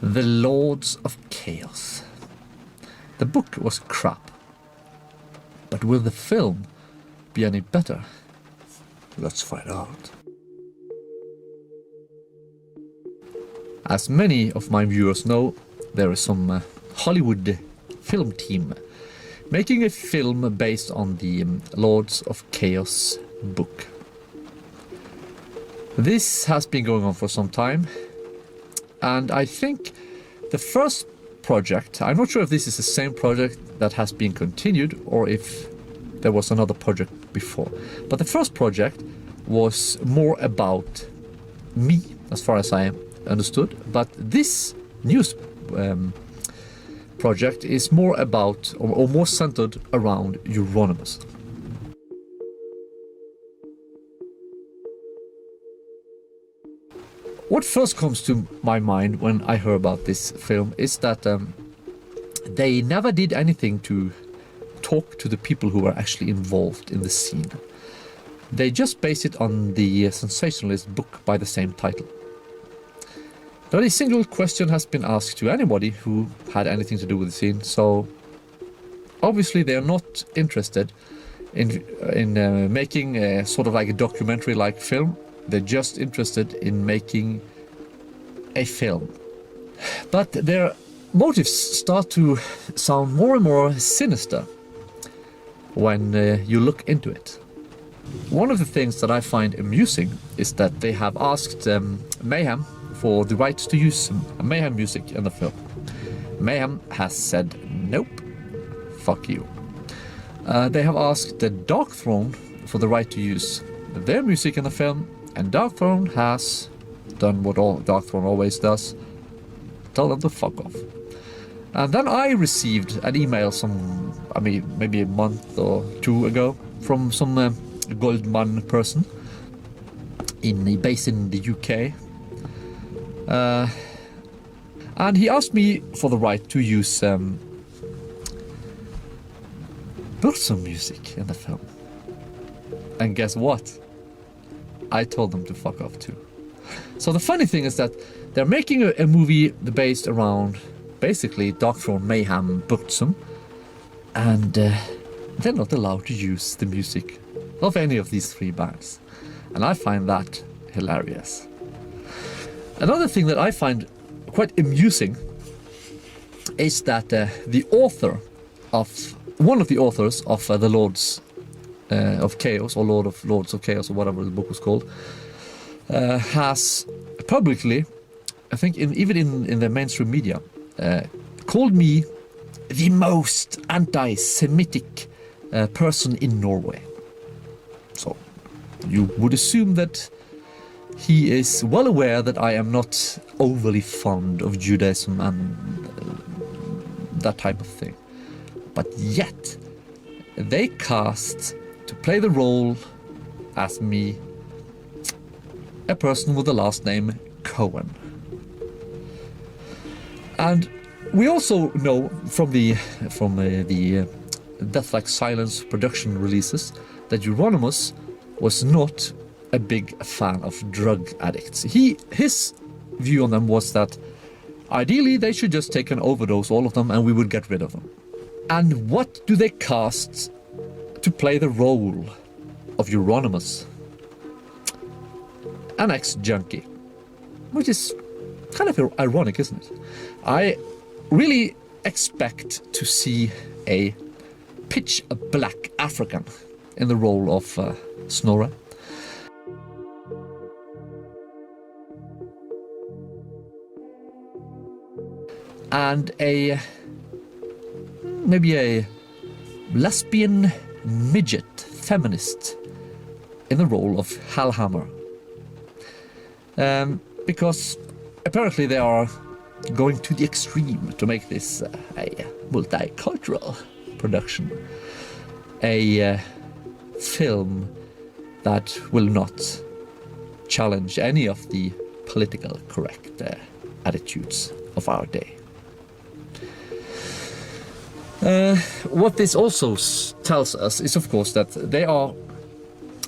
The Lords of Chaos. The book was crap. But will the film be any better? Let's find out. As many of my viewers know, there is some Hollywood film team making a film based on the Lords of Chaos book. This has been going on for some time, and I think the first project, I'm not sure if this is the same project that has been continued or if there was another project before, but the first project was more about me, as far as I understood, but this news project is more about or more centered around Euronymous. What first comes to my mind when I heard about this film is that they never did anything to talk to the people who were actually involved in the scene. They just based it on the sensationalist book by the same title. Not a single question has been asked to anybody who had anything to do with the scene, so obviously they are not interested in making a sort of like a documentary-like film. They're just interested in making a film. But their motives start to sound more and more sinister when you look into it. One of the things that I find amusing is that they have asked Mayhem for the rights to use Mayhem music in the film. Mayhem has said nope, fuck you. They have asked the Darkthrone for the right to use their music in the film, and Darkthrone has done what Darkthrone always does: tell them to fuck off. And then I received an email maybe a month or two ago from some Goldman person based in the UK. And he asked me for the right to use Burzum music in the film. And guess what? I told them to fuck off too. So the funny thing is that they're making a movie based around basically Darkthrone, Mayhem, Burzum, and they're not allowed to use the music of any of these three bands. And I find that hilarious. Another thing that I find quite amusing is that one of the authors of the Lords of Chaos, or Lords of Chaos, or whatever the book was called, has publicly, I think even in the mainstream media, called me the most anti-Semitic person in Norway. So you would assume that he is well aware that I am not overly fond of Judaism and that type of thing. But yet, they cast to play the role as me a person with the last name Cohen. And we also know from the Death Like Silence production releases that Euronymous was not a big fan of drug addicts. His view on them was that ideally they should just take an overdose, all of them, and we would get rid of them. And what do they cast to play the role of Euronymous? An ex-junkie. Which is kind of ironic, isn't it? I really expect to see a pitch black African in the role of Snorre. And maybe a lesbian midget feminist in the role of Hellhammer. Because apparently they are going to the extreme to make this a multicultural production. A film that will not challenge any of the political correct attitudes of our day. What this also tells us is, of course, that they are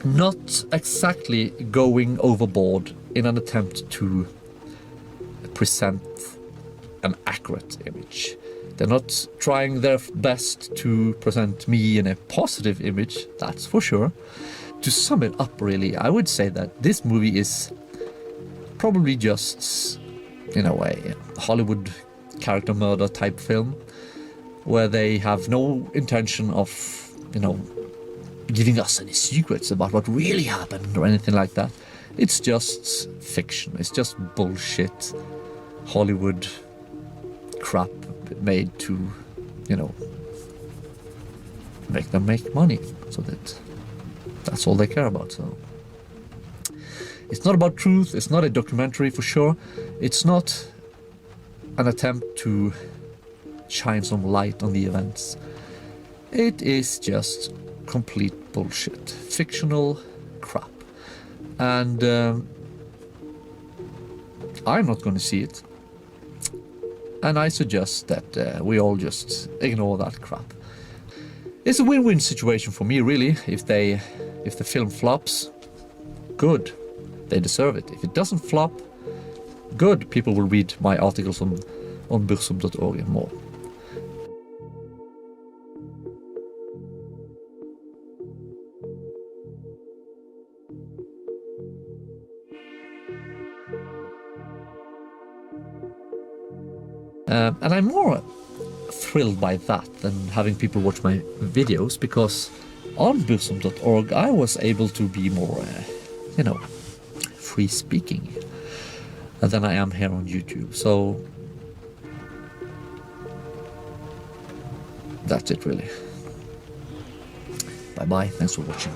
not exactly going overboard in an attempt to present an accurate image. They're not trying their best to present me in a positive image, that's for sure. To sum it up, really, I would say that this movie is probably just, in a way, a Hollywood character murder type film, where they have no intention of, giving us any secrets about what really happened or anything like that. It's just fiction. It's just bullshit Hollywood crap made to, make them make money. So that's all they care about. So it's not about truth. It's not a documentary for sure. It's not an attempt to shine some light on the events. It is just complete bullshit, fictional crap, and I'm not going to see it, and I suggest that we all just ignore that crap. It's a win-win situation for me, really. If the film flops, good, they deserve it. If it doesn't flop, good, people will read my articles on Burzum.org and more. And I'm more thrilled by that than having people watch my videos, because on Burzum.org I was able to be more, free speaking than I am here on YouTube. So that's it, really. Bye bye. Thanks for watching.